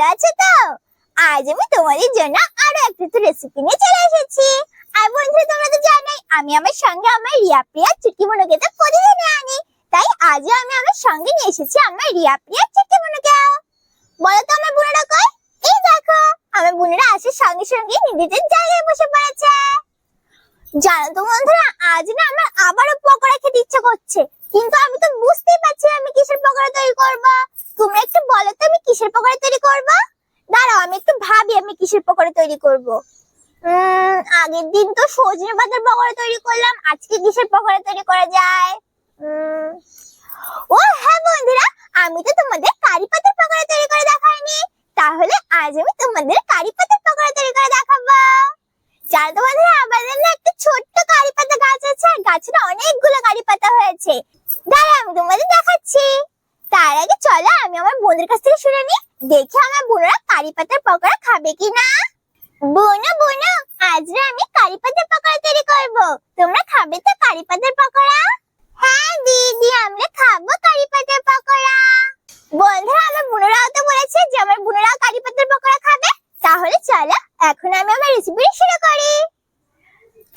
ভালো আছো তো? আজ আমি তোমাদের জন্য আরো একটা রেসিপি নিয়ে চলে এসেছি। আর বন্ধুরা, তোমরা তো জানোই আমি আমার সঙ্গে আমার রিয়া প্রিয়া চুটকি বোনকে তো প্রতিদিনই আনি। তাই আজও আমি আমার সঙ্গে নিয়ে এসেছি আমার রিয়া প্রিয়া চুটকি বোনকে। বলো তো আমার বোনেরা কই? এই দেখো, আমার বোনেরা আসার সঙ্গে সঙ্গে নিজেদের জায়গায় বসে পড়েছে। জানো তো বন্ধুরা, আজ না আমার আবারও পকোড়া খেতে ইচ্ছা করছে, কিন্তু আমি তো বুঝতেই পারছি না আমি কিসের পকোড়া তৈরি করব। তোমরা একটু বলো তো আমি কিসের পকোড়া তৈরি করব? দাঁড়াও আমি একটু ভাবি আমি কিসের পকোড়া তৈরি করব। আগের দিন তো সজনে পাতার পকোড়া তৈরি করলাম, আজকে কিসের পকোড়া তৈরি করা যায়? ও হ্যাঁ বন্ধুরা, আমি তো তোমাদের কারি পাতার পকোড়া তৈরি করে দেখাইনি, তাহলে আজ আমি তোমাদের কারি পাতার পকোড়া তৈরি করে দেখাবো। জানো তো বন্ধুরা, আমাদের না একটা ছোট্ট কারি পাতা গাছ আছে, আর গাছের অনেকগুলো কারি পাতা হয়েছে। দাঁড়া আমি তোমাদের দেখাচ্ছি। তার আগে চলো আমি আমার বোনের কাছ থেকে শুনে নি, দেখি আমার বোনরা কারি পাতার পকোড়া খাবে কিনা। বোনো বোনো, আজ না আমি কারি পাতার পকোড়া তৈরি করব। তোমরা খাবে তো কারি পাতার পকোড়া? হ্যাঁ দিদি, আমরা খাবো কারি পাতার পকোড়া। বন্ধুরা, আমার বোনেরাও তো বলেছে যে আমার বোনেরাও কারি পাতার পকোড়া খাবে। তাহলে চলো এখন আমি আমার রেসিপি শুরু করি।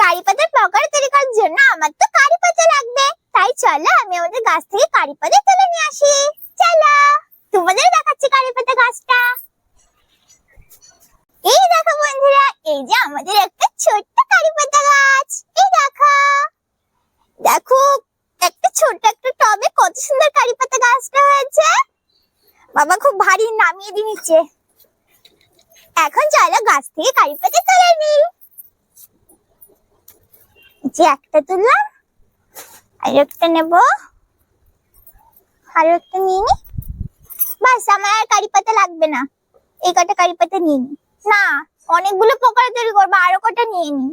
কারি পাতার পকোড়া তৈরি করার জন্য আমার তো কারি পাতা লাগবে, তাই চলো আমি আমাদের গাছ থেকে কারি পাতা তুলে নিয়ে আসি। চলো তোমাদের দেখাচ্ছি কারি পাতা গাছটা। এই দেখো বন্ধুরা, এই যে আমাদের একটা ছোট্ট কারি পাতা গাছ। এই দেখো দেখো, একটা ছোট্ট একটা টবে কত সুন্দর কারি পাতা গাছটা হয়েছে। বাবা খুব ভারী, নামিয়ে দিয়ে নিচ্ছে। এখন চলো গাছ থেকে কারি পাতা তুলে নিই। যে একটা তুললাম, আর একটা নেব, আর একটা নিয়ে নি। বাস, আমার আর কারি পাতা লাগবে না, এই কটা কারি পাতা নিয়ে নি। না, অনেকগুলো পকোড়া তৈরি করবো, আরো কটা নিয়ে নি।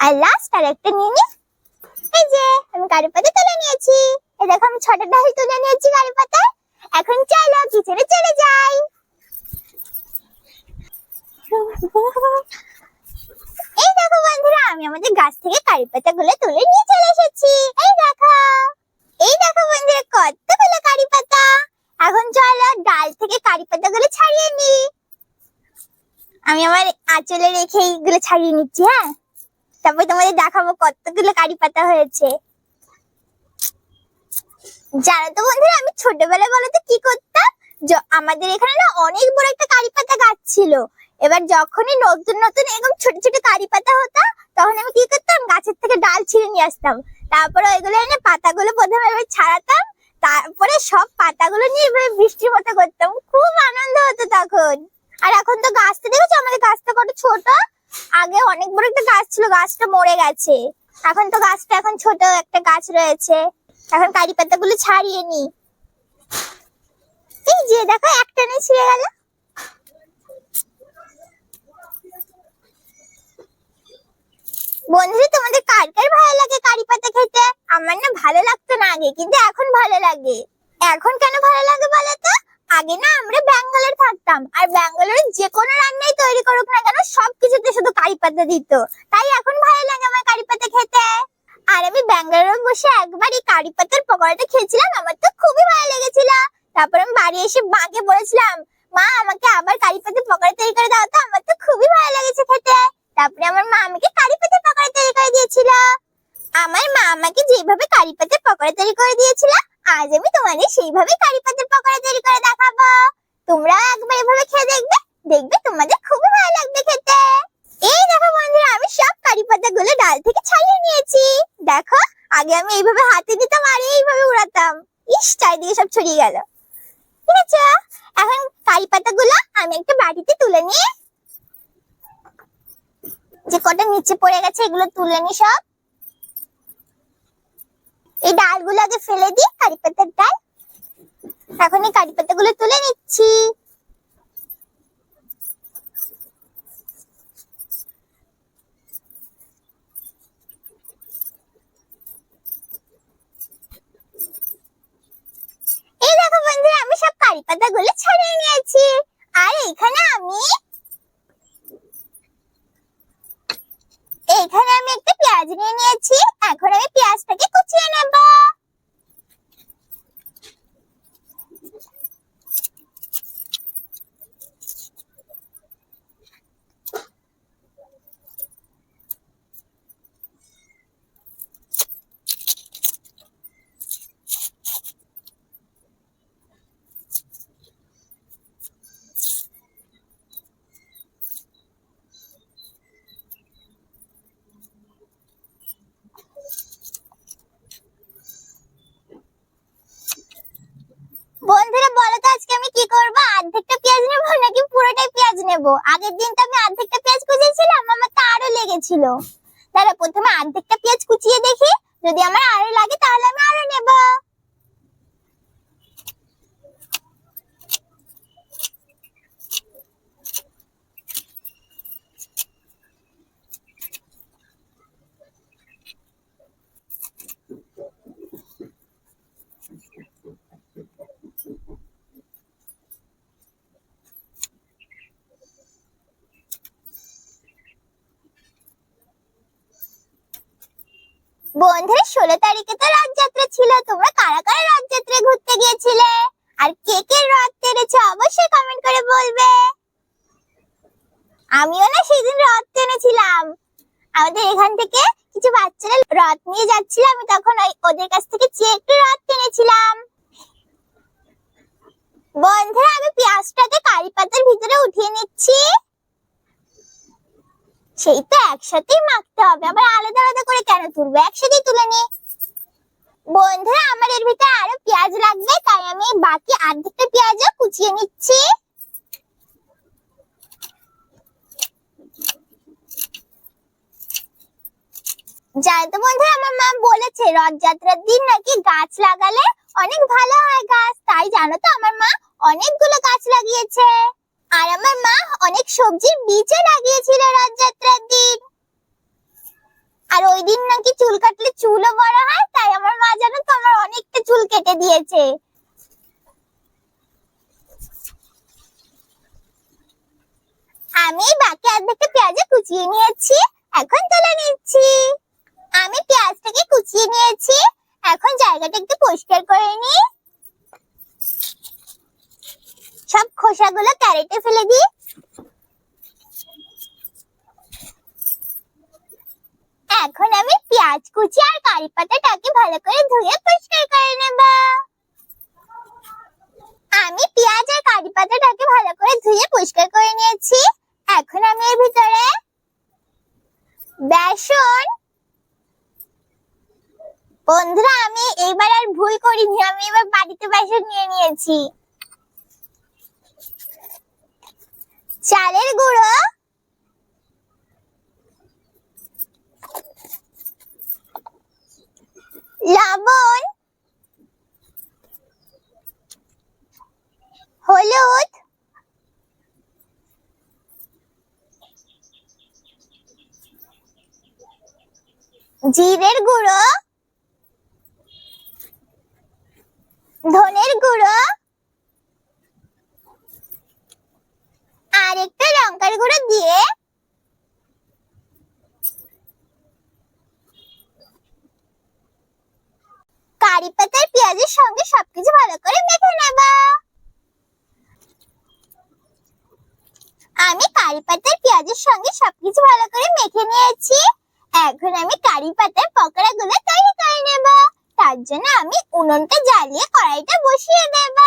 আর লাস্ট আর একটা নিয়ে নি। এই যে আমি কারি পাতা তুলে নিয়েছি। এই দেখো আমি 6টা ডাল তুলে নিয়েছি কারি পাতা। এখন চলো কিচেনে চলে যাই। এই দেখো বন্ধুরা, আমি আমাদের গাছ থেকে কারি পাতা গুলো তুলে নিয়ে চলে এসেছি। এই দেখো, এই দেখো বন্ধুরা, কতগুলো কারি পাতা। এখন চলো ডাল থেকে কারি পাতা গুলো ছাড়িয়ে নি। আমি আমার আঁচলে রেখে এইগুলো ছাড়িয়ে নিচ্ছি। হ্যাঁ, তারপর তোমাদের দেখাবো কতগুলো কারি পাতা হয়েছে। জানো তো বন্ধুরা, আমি ছোটবেলায় বলো তো কি করতাম, আমাদের এখানে না অনেক বড় একটা কারি পাতা গাছ ছিল। এবার যখনই নতুন নতুন এরকম ছোট ছোট কারি পাতা হতো, তখন আমি কি করতাম, গাছের থেকে ডাল ছিঁড়ে নিয়ে আসতাম। তারপরে ওইগুলো এনে পাতাগুলো প্রথমে এভাবে ছাড়াতাম, তারপরে সব পাতাগুলো নিয়ে এভাবে বৃষ্টির মতো করতাম। খুব আনন্দ হতো তখন। আর এখন তো গাছটা দেখেছো, আমাদের গাছটা কত ছোট। আগে অনেক বড় একটা গাছ ছিল, গাছটা মরে গেছে। এখন তো গাছটা এখন ছোট একটা গাছ রয়েছে। এখন কারি পাতাগুলো ছাড়িয়ে নি। এই যে দেখো, একটা নেই, ছিঁড়ে গেল। বন্ধুরা, তোমাদের কার কার ভালো লাগে কারি পাতা খেতে? আমার না ভালো লাগতো না আগে, কিন্তু এখন ভালো লাগে। এখন কেন ভালো লাগে বলো তো? আগে না আমরা ব্যাঙ্গালোর থাকতাম, আর ব্যাঙ্গালোরে যে কোনো রান্নাই তৈরি করুক না কেন সবকিছুতে শুধু কারি পাতা দিত। তাই এখন ভালো লাগে আমার কারি পাতা খেতে। আর আমি ব্যাঙ্গালোরে বসে একবার এই কারি পাতার পকোড়াটা খেয়েছিলাম, আমার তো খুবই ভালো লেগেছিল। তারপর আমি বাড়ি এসে মাকে বলেছিলাম, মা আমাকে আবার কারি পাতার পকোড়া তৈরি করে দাও তো, আমার তো খুবই ভালো লেগেছে খেতে। তারপরে আমার মা আমাকে কারি পাতার পকোড়া তৈরি করে দিয়েছিল। আমার মা আমাকে যেভাবে কারি পাতার পকোড়া তৈরি করে দিয়েছিল, আজ আমি তোমাদের সেইভাবে কারি পাতার পকোড়া তৈরি করে দেখাবো। তোমরাও একবার এভাবে খেয়ে দেখবে, দেখবে তোমাদের খুবই ভালো লাগবে খেতে। এই দেখো বন্ধুরা, আমি সব কারি পাতাগুলো ডাল থেকে ছাড়িয়ে নিয়েছি। দেখো, আগে আমি এইভাবে হাতে দিতাম আর এইভাবে উড়াতাম, ইস চারিদিকে সব ছড়িয়ে গেল। ঠিক আছে, এখন কারি পাতাগুলো আমি একটা বাটিতে তুলে নিয়ে, যে কটা নিচে পড়ে গেছে এগুলো তুলে নি সব। এই ডালগুলো আগে ফেলে দিই, কারি পাতার ডাল। এখন এই কারি পাতাগুলো তুলে নিচ্ছি। এই দেখো বন্ধুরা, আমি সব কারি পাতাগুলো ছাড়িয়ে নিয়েছি। আর এখানে আমি একটা পেঁয়াজ নিয়ে নিয়েছি। এখন আমি পেঁয়াজটাকে কুচিয়ে নেব। নেব। আগের দিন তো আমি অর্ধেকটা পেঁয়াজ কুচিয়েছিলাম, আমার তো আরো লেগেছিল। তাহলে প্রথমে অর্ধেকটা পেঁয়াজ কুচিয়ে দেখি, যদি আমার আরো লাগে তাহলে আমি আরো নেব। বন্ধুরা, 16 তারিখে তো রথযাত্রা ছিল। তোমরা কারা কারা রথযাত্রায় ঘুরতে গিয়েছিলে? আর কে কে রথ টেনেছে অবশ্যই কমেন্ট করে বলবে। আমিও না সেদিন রথ টেনেছিলাম। আমাদের এখান থেকে কিছু বাচ্চারা রথ নিয়ে যাচ্ছিল, আমি তখন ওদের কাছ থেকে চেয়ে একটু রথ টেনেছিলাম। বন্ধুরা, আমি পেঁয়াজটাকে কারি পাতার ভিতরে উঠিয়ে নিচ্ছি। সেই তো একসাথেই মাখতে হবে, আবার আলাদা আলাদা করে কেন তুলবো, একসাথেই তুলে নি। বন্ধুরা, আমার এর ভিতরে আরো পেঁয়াজ লাগবে, তাই আমি বাকি অর্ধেকটা পেঁয়াজও কুচিয়ে নিচ্ছি। জানো তো বন্ধুরা, আমার মা বলেছে রথযাত্রার দিন নাকি গাছ লাগালে অনেক ভালো হয় গাছ। তাই জানো তো আমার মা অনেকগুলো গাছ লাগিয়েছে। আর আমার মা অনেক সবজির বীজও লাগিয়েছিল রথযাত্রার দিন। আর ওই দিন নাকি চুল কাটলে চুলও বড় হয়, তাই আমার মা জানো তো আমার অনেকটা চুল কেটে দিয়েছে। আমি বাকি অর্ধেকটা পেঁয়াজ কুচিয়ে নিয়েছি, এখন তুলে নিচ্ছি। আমি পেঁয়াজটাকে কুচিয়ে নিয়েছি, এখন জায়গাটা একটু পরিষ্কার করে নি। সব খোসাগুলো ক্যারেটে ফেলে দিই। এখন আমি পেঁয়াজ কুচি আর কারি পাতাটাকে ভালো করে ধুয়ে পরিষ্কার করে নেব। আমি পেঁয়াজ আর কারি পাতাটাকে ভালো করে ধুয়ে পরিষ্কার করে নিয়েছি। এখন আমি এর ভিতরে বেসন, বন্ধুরা আমি এইবার আর ভুল করিনি, আমি এবার বাড়িতে বেসন নিয়ে নিয়েছি। চালের গুঁড়ো, লবণ, হলুদ, জিরের গুঁড়ো, ধনের গুঁড়ো আর একটু লঙ্কার গুঁড়ো দিয়ে কারি পাতার পেঁয়াজের সঙ্গে সবকিছু ভালো করে মেখে নেব। আমি কারি পাতার পেঁয়াজের সঙ্গে সবকিছু ভালো করে মেখে নিয়েছি। এখন আমি কারি পাতার পকোড়াগুলো তৈরি করে নেব। তার জন্য আমি উনুনটা জ্বালিয়ে কড়াইটা বসিয়ে দেব।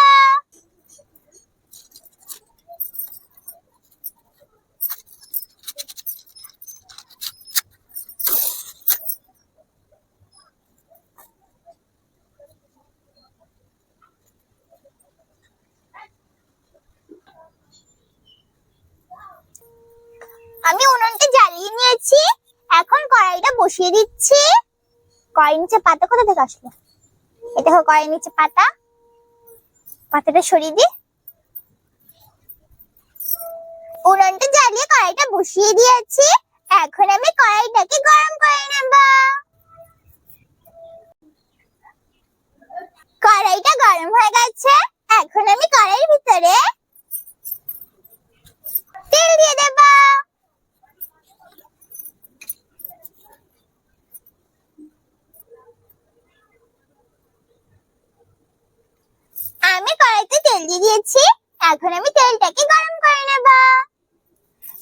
আমি উনুনটা জ্বালিয়ে নিয়েছি, এখন কড়াইটা বসিয়ে দিচ্ছি। কড়াই নিচে পাতা কোথা থেকে আসলো? এটা দেখো কড়াই নিচে পাতা, পাতাটা সরিয়ে দি। উনুনটা জ্বালিয়ে কড়াইটা বসিয়ে দিয়েছি, এখন আমি কড়াইটাকে গরম করে নেব। কড়াইটা গরম হয়ে গেছে, এখন আমি কড়াইয়ের ভিতরে তেল দিয়ে দেব। আমি কড়াইতে তেল দিয়ে দিয়েছি, এখন আমি তেলটাকে গরম করে নেব।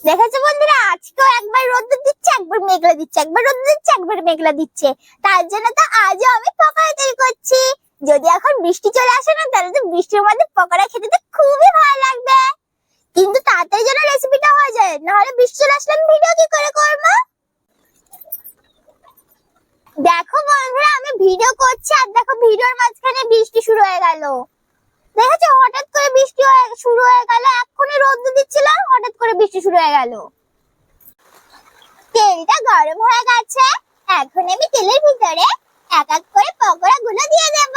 দেখেছো বন্ধুরা, আজকেও একবার রোদ্দুর দিচ্ছে, একবার মেঘলা দিচ্ছে, একবার রোদ্দুর দিচ্ছে, একবার মেঘলা দিচ্ছে। তার জন্য তো আজও আমি পকোড়া তৈরি করছি। যদি এখন বৃষ্টি চলে আসে না, তাহলে তো বৃষ্টির মধ্যে পকোড়া খেতে তো খুবই ভালো লাগবে। কিন্তু তাড়াতাড়ি যেন রেসিপিটা হয়ে যায়, নাহলে বৃষ্টি চলে আসলে আমি ভিডিও কি করে করবো? দেখো বন্ধুরা, আমি ভিডিও করছি আর দেখো ভিডিওর মাঝখানে বৃষ্টি শুরু হয়ে গেল। দেখেছো হঠাৎ করে বৃষ্টি শুরু হয়ে গেল, এক্ষুনি রোদ দিচ্ছিল, হঠাৎ করে বৃষ্টি শুরু হয়ে গেল। তেলটা গরম হয়ে গেছে, এখন আমি তেলের ভিতরে এক এক করে পকোড়া গুলো দিয়ে দেব।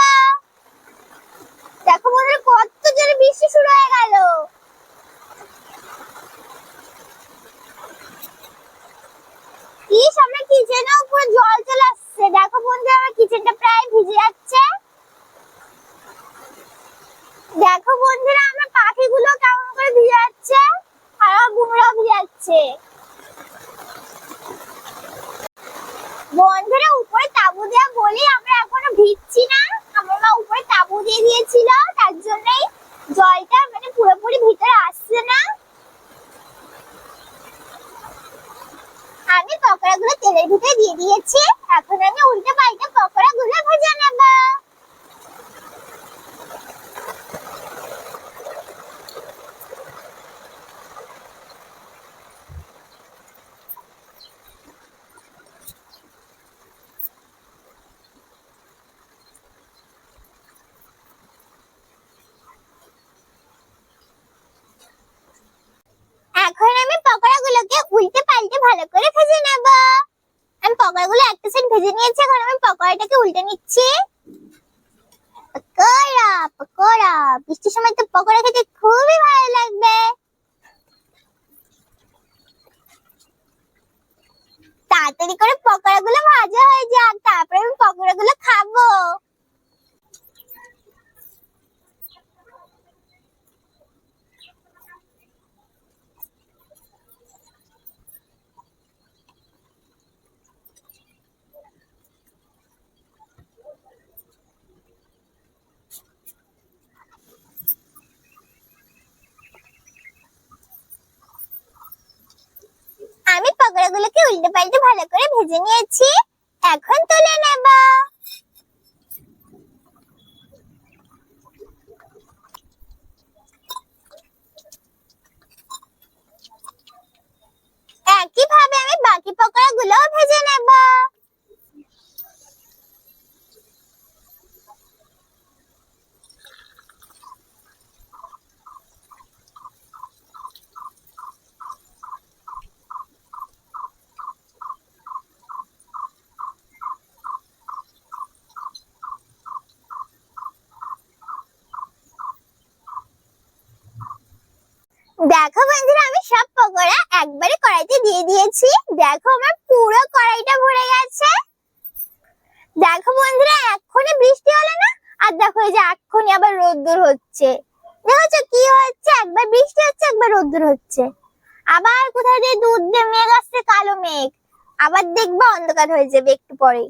দেখো বন্ধুরা কত জোরে বৃষ্টি শুরু হয়ে গেল। আমার কিচেনে পুরো জল চলে আসছে। দেখো বন্ধুরা আমার কিচেনটা প্রায় ভিজে যাচ্ছে। দেখো বন্ধুরা আমার পাখিগুলো কেমন করে ভিজে যাচ্ছে, আর আমার বুনুরাও ভিজে যাচ্ছে। বন্ধুরা উপরে তাবু দেওয়া বলি আমরা এখনো ভিজছি না। আমার মা উপরে তাবু দিয়ে দিয়েছিল, তার জন্যই জলটা মানে পুরোপুরি ভিতরে আসছে না। আমি পকোড়াগুলো তেলের ভিতরে দিয়ে দিয়েছি, এখন আমি উল্টে পাল্টে পকোড়াগুলো ভেজে নেব। এখন আমি পকোড়াগুলোকে উল্টে পাল্টে ভালো করে ভেজে নেব। আমি পকোড়াগুলো একটা সাইড ভেজে নিয়েছি, এখন আমি পকোড়াটাকে উল্টে নিচ্ছি। পকোড়া পকোড়া, বৃষ্টির সময় তো পকোড়া খেতে খুবই ভালো লাগবে। তাড়াতাড়ি করে পকোড়াগুলো ভাজা হয়ে যাক, তারপরে আমি পকোড়াগুলো খাবো। আমি পকোড়াগুলোকে উল্টে পাল্টে ভালো করে ভেজে নিয়েছি, এখন তুলে নেব। একইভাবে আমি বাকি পকোড়াগুলোও ভেজে নেব। দেখো বন্ধুরা আমি সব পকোড়া একবারে কড়াইতে দিয়ে দিয়েছি। দেখো আমার পুরো কড়াইটা ভরে গেছে। দেখো বন্ধুরা এক্ষুনি বৃষ্টি হলো না, আর দেখো এই যে এক্ষুনি আবার রোদ্দুর হচ্ছে। দেখেছো কি হচ্ছে, একবার বৃষ্টি হচ্ছে একবার রোদ্দুর হচ্ছে। আবার কোথায় দিয়ে দূর দিয়ে মেঘ আসছে, কালো মেঘ, আবার দেখবা অন্ধকার হয়ে যাবে একটু পরে।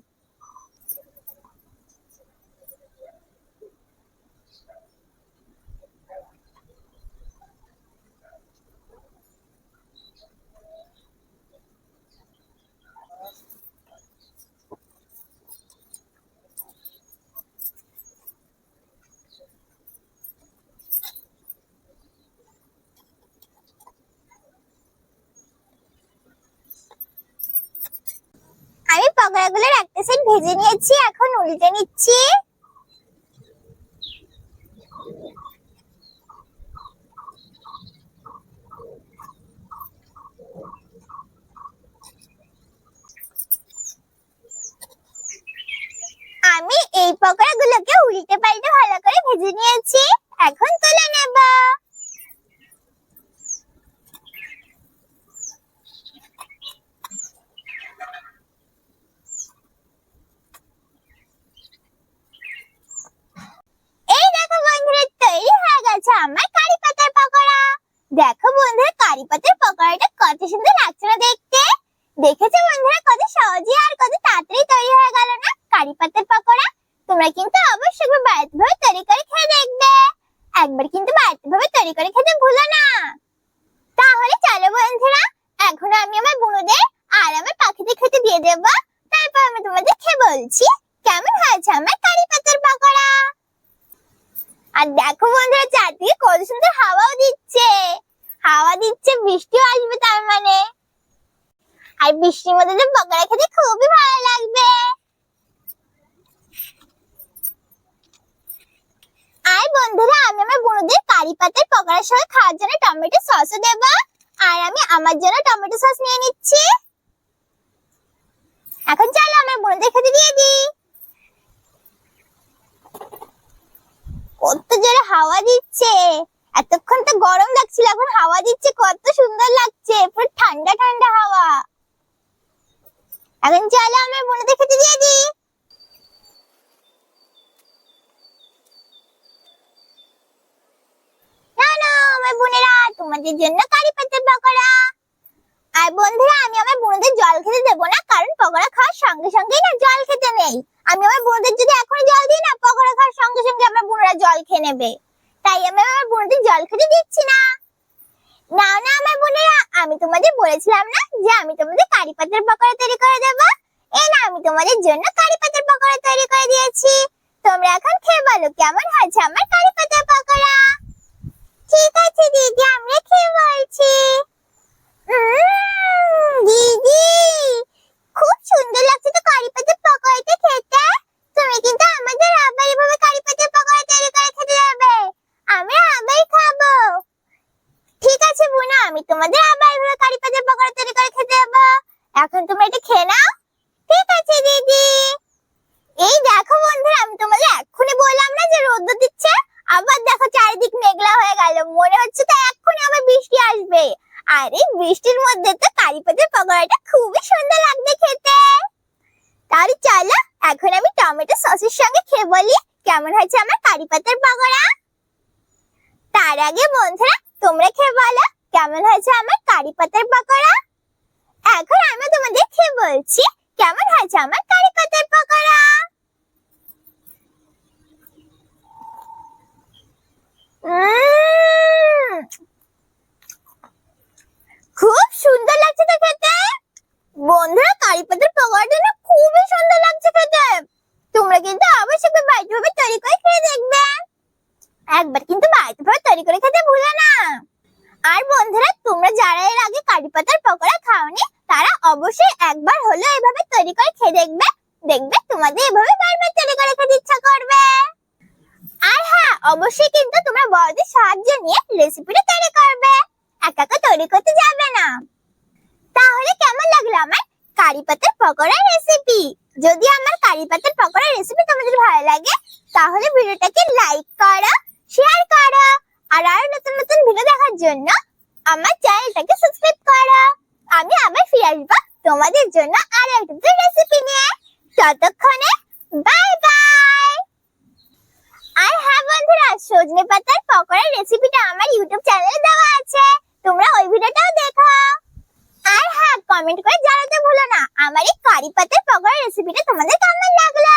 আমি পকোড়াগুলোর একটা সাইড ভেজে নিয়েছি, এখন উল্টে নিচ্ছি। আমি এই পকোড়াগুলোকে উল্টে পাল্টে ভালো করে ভেজে নিয়েছি, এখন তুলে নেব। এই দেখো বন্ধুরা তৈরি হয়ে গেছে আমার কারি পাতার পকোড়া। দেখো বন্ধুরা কারি পাতার পকোড়াটা কত সুন্দর লাগছে না দেখতে। দেখেছো বন্ধুরা কত সহজে আর কত তাড়াতাড়ি তৈরি হয়ে গেল না কারি পাতার পকোড়া। তোমরা কিন্তু অবশ্যই বাড়িতে ভাবে তৈরি করে খেয়ে দেখবে। একবার কিন্তু বাড়িতে ভাবে তৈরি করে খেতে ভুলো না। তাহলে চলো বন্ধুরা এখন আমি আমার বুনুদের আর আমার পাখিদের খেতে দিয়ে দেবো, তারপর আমি তোমাদের খেয়ে বলছি কেমন হয়েছে আমার কারি পাতার পকোড়া। আর দেখো বন্ধুরা চারদিকে কত সুন্দর হাওয়াও দিচ্ছে, হাওয়া দিচ্ছে, বৃষ্টিও আসবে তার মানে। আর বৃষ্টির মধ্যে তো পকোড়া খেতে খুবই ভালো লাগবে। আর বন্ধুরা আমি কারি পাতার পকোড়ার সঙ্গে খাওয়ার জন্য টমেটো সসও দেবো। আর আমি আমার জন্য টমেটো সস নিয়ে নিচ্ছি। এখন চলো আমার বোনদের খেতে দিয়ে দিই। কত জোরে হাওয়া দিচ্ছে, এতক্ষণ তো গরম লাগছিল, এখন হাওয়া দিচ্ছে, কত সুন্দর লাগছে, পুরো ঠান্ডা ঠান্ডা হাওয়া। এখন চলো আমার বোনদের খেতে দিয়ে দিই। না না আমার বোনেরা, তোমাদের জন্য কারি পাতার পকোড়া। আর বন্ধুরা, আমি আমার বোনদের জল খেতে দেবো না, কারণ পকোড়া খাওয়ার সঙ্গে সঙ্গেই না জল খেতে নেই। আমি আমার বোনদের যদি এখনই জল দিই না, পকোড়া খাওয়ার সঙ্গে সঙ্গে আমার বোনেরা জল খেয়ে নেবে। তাই আমি আমার বোনদের জল খেতে দিচ্ছি না। না না আমার বোনেরা, আমি তোমাদের বলেছিলাম না যে আমি তোমাদের কারি পাতার পকোড়া তৈরি করে দেবো। এই না, আমি তোমাদের জন্য কারি পাতার পকোড়া তৈরি করে দিয়েছি। তোমরা এখন খেয়ে বলো কেমন হয়েছে আমার কারি পাতার পকোড়া। ঠিক আছে দিদি, আমরা খেয়ে বলছি। দিদি, খুব সুন্দর লাগছে তো কারি পাতার পকোড়াটা খেতে। তুমি কিন্তু আমাদের আবার এভাবে কারি পাতার পকোড়া তৈরি করে খেতে যাবে। আমরা আবার খাবো। ঠিক আছে বোনা, আমি তোমাদের আবার এভাবে কারি পাতার পকোড়া তৈরি করে খেতে যাবো। এখন তোমরা এটা খেয়ে নাও। ঠিক আছে দিদি। এই দেখো বন্ধুরা, আমি তোমাদের এক্ষুনি বললাম না যে রোদ দিচ্ছে, আবার দেখো চারিদিক মেঘলা হয়ে গেল, মনে হচ্ছে তো এক্ষুনি আবার বৃষ্টি আসবে। আর এই বৃষ্টির মধ্যে তো কারি পাতার পকোড়াটা খুবই সুন্দর লাগবে খেতে। তাহলে চলো এখন আমি টমেটো সসের সঙ্গে খেয়ে বলি কেমন হয়েছে আমার কারি পাতার পকোড়া। তার আগে বন্ধুরা, তোমরা খেয়ে বলো কেমন হয়েছে আমার কারি পাতার পকোড়া। এখন আমি তোমাদের খেয়ে বলছি কেমন হয়েছে আমার কারি পাতার পকোড়া। খুব সুন্দর লাগছে তো খেতে। বন্ধুরা, কারি পাতার পকোড়াটা না খুবই সুন্দর লাগছে খেতে। তোমরা কিন্তু অবশ্যই বাড়িতে ভাবে তৈরি করে খেয়ে দেখবে। একবার কিন্তু বাড়িতে ভাবে তৈরি করে খেতে ভুলো না। আর বন্ধুরা, তোমরা যারা এর আগে কারি পাতার পকোড়া খাওনি, তারা অবশ্যই একবার হলেও এভাবে তৈরি করে খেয়ে দেখবে। দেখবে তোমাদের এভাবে বারবার তৈরি করে খেতে ইচ্ছা করবে। আর হ্যাঁ, অবশ্যই কিন্তু তোমরা বড়দের সাহায্য নিয়ে রেসিপিটা তৈরি করবে, একা একা তৈরি করতে যাবে না। তাহলে কেমন লাগলো আমার কারি পাতার পকোড়ার রেসিপি? যদি আমার কারি পাতার পকোড়ার রেসিপি তোমাদের ভালো লাগে, তাহলে ভিডিওটাকে লাইক করো, শেয়ার করো। আর আরো নতুন নতুন ভিডিও দেখার জন্য আমার চ্যানেলটাকে সাবস্ক্রাইব করো। আমি আবার ফিরে আসবো তোমাদের জন্য আরো একটা রেসিপি নিয়ে। ততক্ষণে বাই বাই। আর হ্যাঁ বন্ধুরা, সজনে পাতার পকোড়ার রেসিপিটা আমার ইউটিউব চ্যানেলে দেওয়া আছে, তোমরা ওই ভিডিওটাও দেখো। আর হ্যাঁ, কমেন্ট করে জানাতে ভুলো না আমার এই কারি পাতার পকোড়ার রেসিপিটা তোমাদের কেমন লাগলো।